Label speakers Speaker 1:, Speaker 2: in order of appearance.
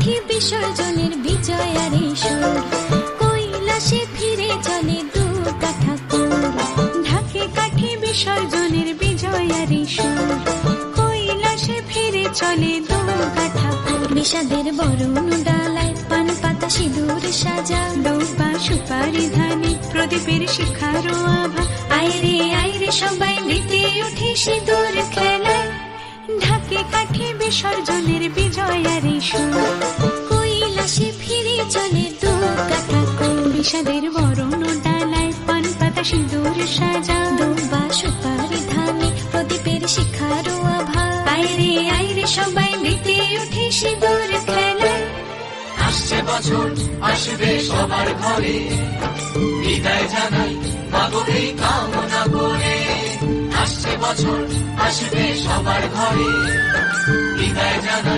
Speaker 1: কাঠি বিসর্জনের বিজয়ারে সুর, কৈলাসে ফিরে চলে দুর্গা ঠাকুর। ঢাকে কাঠি বিসর্জনের বিজয়ারে সুর, কৈলাসে ফিরে চলে দুর্গা ঠাকুর। বিষাদের বরণ ডালায় পান পাতা সিঁদুর সাজা, দৌবা সুপারি ধানে প্রদীপের শিখারো আভা। আইরে সবাই মেতে উঠে সিঁদুর খেলায়, ঢাকে কাঠি বিসর্জনের বিজয়ারে সুর, কৈলাসে ফিরে চলে দুর্গা ঠাকুর। বিষাদের বরণ ডালায় পান পাতা সিঁদুর সাজা, দৌবা সুপারি ধানে প্রদীপের শিখারো আভা। আইরে সবাই মেতে উঠে সিঁদুর খেলায়।
Speaker 2: আসছে বছর আসবে সবার ঘরে, বিদায় জানাই মাগো এই কামনা করে। আসছে বছর আসবে সবার ঘরে, বিদায় জানাই।